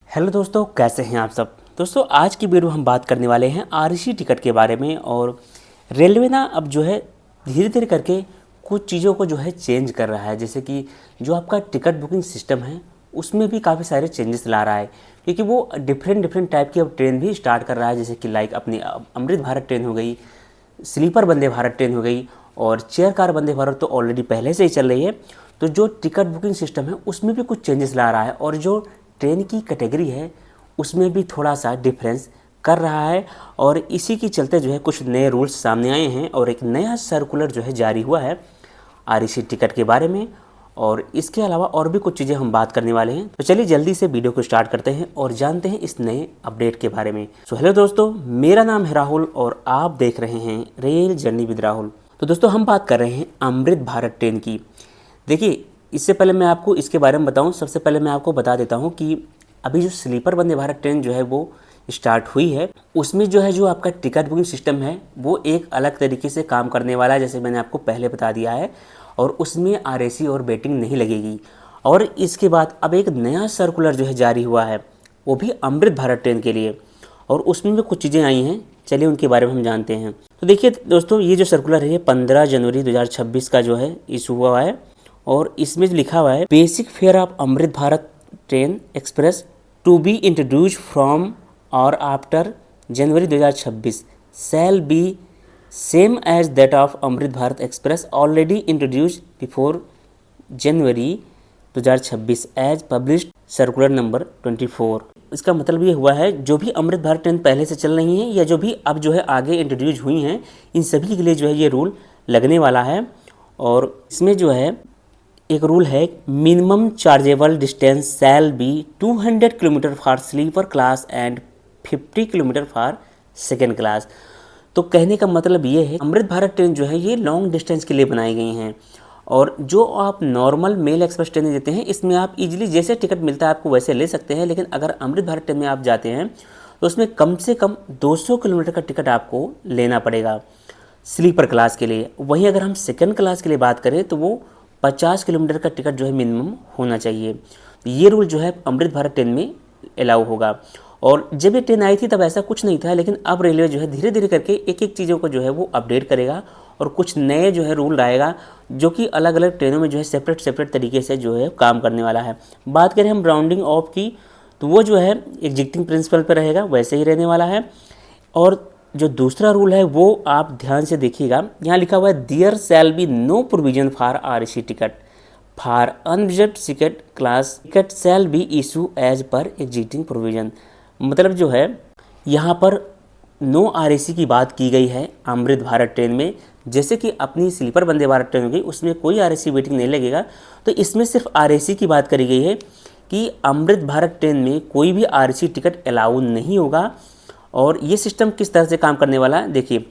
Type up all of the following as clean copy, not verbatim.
Hello दोस्तों, कैसे हैं आप सब। दोस्तों आज की वीडियो हम बात करने वाले हैं आरएसी टिकट के बारे में। और रेलवे ना अब जो है धीरे धीरे करके कुछ चीज़ों को जो है चेंज कर रहा है। जैसे कि जो आपका टिकट बुकिंग सिस्टम है उसमें भी काफ़ी सारे चेंजेस ला रहा है, क्योंकि वो डिफरेंट टाइप की अब ट्रेन भी स्टार्ट कर रहा है। जैसे कि लाइक अपनी अमृत भारत ट्रेन हो गई, स्लीपर वंदे भारत ट्रेन हो गई, और चेयर कार वंदे भारत तो ऑलरेडी पहले से ही चल रही है। तो जो टिकट बुकिंग सिस्टम है उसमें भी कुछ चेंजेस ला रहा है, और जो ट्रेन की कैटेगरी है उसमें भी थोड़ा सा डिफरेंस कर रहा है। और इसी के चलते जो है कुछ नए रूल्स सामने आए हैं, और एक नया सर्कुलर जो है जारी हुआ है आरएसी टिकट के बारे में। और इसके अलावा और भी कुछ चीज़ें हम बात करने वाले हैं। तो चलिए जल्दी से वीडियो को स्टार्ट करते हैं और जानते हैं इस नए अपडेट के बारे में। सो हेलो दोस्तों, मेरा नाम है राहुल और आप देख रहे हैं रेल जर्नी विद राहुल। तो दोस्तों हम बात कर रहे हैं अमृत भारत ट्रेन की। देखिए, इससे पहले मैं आपको इसके बारे में बताऊं, सबसे पहले मैं आपको बता देता हूं कि अभी जो स्लीपर वंदे भारत ट्रेन जो है वो स्टार्ट हुई है, उसमें जो है जो आपका टिकट बुकिंग सिस्टम है वो एक अलग तरीके से काम करने वाला है, जैसे मैंने आपको पहले बता दिया है। और उसमें आरएसी और वेटिंग नहीं लगेगी। और इसके बाद अब एक नया सर्कुलर जो है जारी हुआ है, वो भी अमृत भारत ट्रेन के लिए, और उसमें भी कुछ चीज़ें आई हैं। चलिए उनके बारे में हम जानते हैं। तो देखिए दोस्तों, ये जो सर्कुलर है ये 15 जनवरी 2026 का जो है इशू हुआ है। और इसमें लिखा हुआ है, basic fare of Amrit Bharat train express to be introduce from और after January 2026 shall be same as that of Amrit Bharat express already introduce before January 2026 as published circular number 24। इसका मतलब ये हुआ है, जो भी अमृत भारत ट्रेन पहले से चल रही हैं या जो भी अब जो है आगे इंट्रोड्यूस हुई हैं, इन सभी के लिए जो है ये रूल लगने वाला है। और इसमें जो है एक रूल है, minimum chargeable distance shall be 200 kilometre for sleeper class and 50 kilometre for second class. तो कहने का मतलब ये है, अमृत भारत ट्रेन जो है ये लॉन्ग डिस्टेंस के लिए बनाई गई हैं। और जो आप नॉर्मल मेल एक्सप्रेस ट्रेन देते हैं, इसमें आप इजीली जैसे टिकट मिलता है आपको वैसे ले सकते हैं। लेकिन अगर अमृत भारत ट्रेन में आप जाते हैं तो उसमें कम से कम 200 किलोमीटर का टिकट आपको लेना पड़ेगा स्लीपर क्लास के लिए। वहीं अगर हम सेकेंड क्लास के लिए बात करें तो वो 50 किलोमीटर का टिकट जो है मिनिमम होना चाहिए। ये रूल जो है अमृत भारत ट्रेन में अलाउ होगा। और जब ये ट्रेन आई थी तब ऐसा कुछ नहीं था, लेकिन अब रेलवे जो है धीरे धीरे करके एक एक चीज़ों को जो है वो अपडेट करेगा, और कुछ नए जो है रूल लाएगा, जो कि अलग अलग ट्रेनों में जो है सेपरेट तरीके से जो है काम करने वाला है। बात करें हम राउंडिंग ऑफ की, तो वो जो है एग्जिस्टिंग प्रिंसिपल पर रहेगा, वैसे ही रहने वाला है। और जो दूसरा रूल है वो आप ध्यान से देखिएगा, यहाँ लिखा हुआ है, there shall be no provision for RAC ticket for unreserved ticket class ticket shall be issue as per existing provision. मतलब जो है यहाँ पर नो आरएसी की बात की गई है अमृत भारत ट्रेन में। जैसे कि अपनी स्लीपर वंदे भारत ट्रेन होगी उसमें कोई आरएसी वेटिंग नहीं लगेगा, तो इसमें सिर्फ आरएसी की बात करी गई है कि अमृत भारत ट्रेन में कोई भी आरएसी टिकट अलाउ नहीं होगा। और ये सिस्टम किस तरह से काम करने वाला है, देखिए,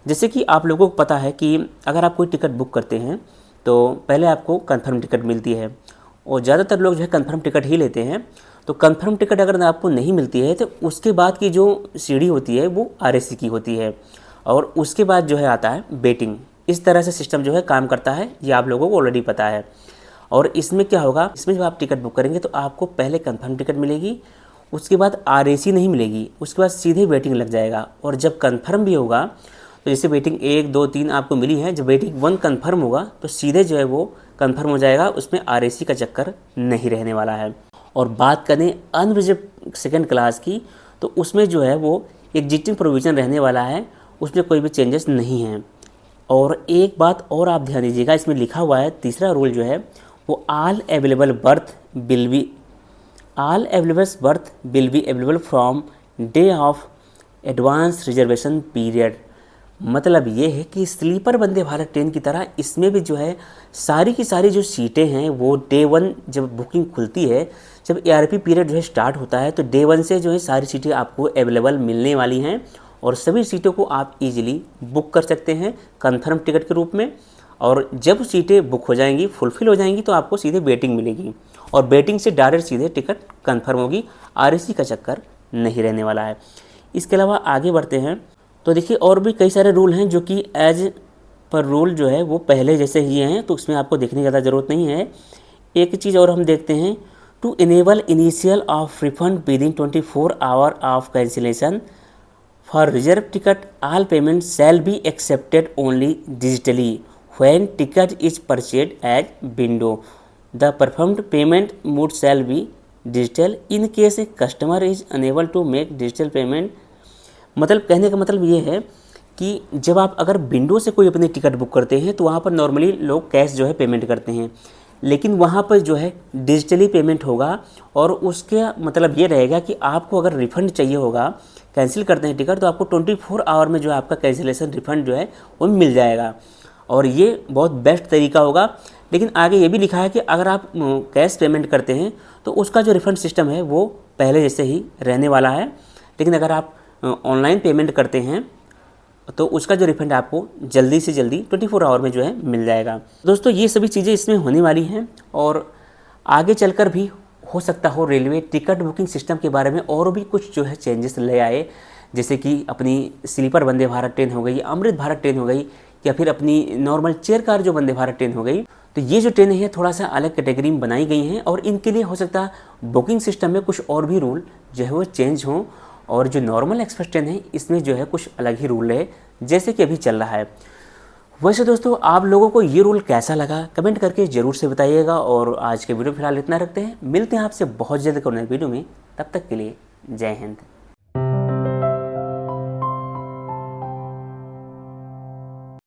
जैसे कि आप लोगों को पता है कि अगर आप कोई टिकट बुक करते हैं तो पहले आपको कंफर्म टिकट मिलती है, और ज़्यादातर लोग जो है कंफर्म टिकट ही लेते हैं। तो कंफर्म टिकट अगर आपको नहीं मिलती है तो उसके बाद की जो सीढ़ी होती है वो आरएसी की होती है, और उसके बाद जो है आता है वेटिंग। इस तरह से सिस्टम जो है काम करता है, ये आप लोगों को ऑलरेडी पता है। और इसमें क्या होगा, इसमें जब आप टिकट बुक करेंगे तो आपको पहले कंफर्म टिकट मिलेगी, उसके बाद आरएसी नहीं मिलेगी, उसके बाद सीधे वेटिंग लग जाएगा। और जब कंफर्म भी होगा तो जैसे वेटिंग 1 2 3 आपको मिली है, जब वेटिंग 1 कंफर्म होगा तो सीधे जो है वो कंफर्म हो जाएगा, उसमें आरएसी का चक्कर नहीं रहने वाला है। और बात करें अनरिजर्व्ड सेकेंड क्लास की, तो उसमें जो है वो एग्जिस्टिंग प्रोविज़न रहने वाला है, उसमें कोई भी चेंजेस नहीं हैं। और एक बात और आप ध्यान दीजिएगा, इसमें लिखा हुआ है तीसरा रूल जो है वो all available birth will be available from day of advance reservation period. मतलब ये है कि स्लीपर वंदे भारत ट्रेन की तरह इसमें भी जो है सारी की सारी जो सीटें हैं वो डे 1 जब बुकिंग खुलती है, जब एआरपी पीरियड जो है स्टार्ट होता है, तो डे 1 से जो है सारी सीटें आपको अवेलेबल मिलने वाली हैं, और सभी सीटों को आप इजीली बुक कर सकते हैं कंफर्म टिकट के रूप में। और जब सीटें बुक हो जाएंगी, फुलफिल हो जाएंगी, तो आपको सीधे वेटिंग मिलेगी, और वेटिंग से डायरेक्ट सीधे टिकट कंफर्म होगी, आरएसी का चक्कर नहीं रहने वाला है। इसके अलावा आगे बढ़ते हैं तो देखिए और भी कई सारे रूल हैं जो कि एज पर रूल जो है वो पहले जैसे ही हैं, तो उसमें आपको देखने की ज़्यादा ज़रूरत नहीं है। एक चीज़ और हम देखते हैं To enable initial of refund within 24 hours of cancellation, for reserved ticket, all payments shall be accepted only digitally when ticket is purchased as window. The performed payment mode shall be digital. In case a customer is unable to make digital payment, मतलब कहने का मतलब ये है कि जब आप अगर विंडो से कोई अपनी टिकट बुक करते हैं तो वहाँ पर नॉर्मली लोग कैश जो है पेमेंट करते हैं, लेकिन वहाँ पर जो है डिजिटली पेमेंट होगा। और उसके मतलब ये रहेगा कि आपको अगर रिफ़ंड चाहिए होगा, कैंसिल करते हैं टिकट, तो आपको 24 आवर में जो है आपका कैंसिलेशन रिफ़ंड जो है वो मिल जाएगा। और ये बहुत बेस्ट तरीका होगा। लेकिन आगे ये भी लिखा है कि अगर आप कैश पेमेंट करते हैं तो उसका जो रिफ़ंड सिस्टम है वो पहले जैसे ही रहने वाला है, लेकिन अगर आप ऑनलाइन पेमेंट करते हैं तो उसका जो रिफंड आपको जल्दी से जल्दी 24 आवर में जो है मिल जाएगा। दोस्तों ये सभी चीज़ें इसमें होने वाली हैं और आगे चलकर भी हो सकता हो रेलवे टिकट बुकिंग सिस्टम के बारे में और भी कुछ जो है चेंजेस ले आए, जैसे कि अपनी स्लीपर वंदे भारत ट्रेन हो गई, अमृत भारत ट्रेन हो गई, या फिर अपनी नॉर्मल चेयर कार जो वंदे भारत ट्रेन हो गई। तो ये जो ट्रेनें हैं थोड़ा सा अलग कैटेगरी में बनाई गई हैं और इनके लिए हो सकता है बुकिंग सिस्टम में कुछ और भी रूल जो है वो चेंज हों, और जो नॉर्मल एक्सप्रेस ट्रेन है इसमें जो है कुछ अलग ही रूल है जैसे कि अभी चल रहा है। वैसे दोस्तों आप लोगों को ये रूल कैसा लगा कमेंट करके ज़रूर से बताइएगा। और आज के वीडियो फिलहाल इतना रखते हैं, मिलते हैं आपसे बहुत जल्द कोई नए वीडियो में, तब तक के लिए जय हिंद।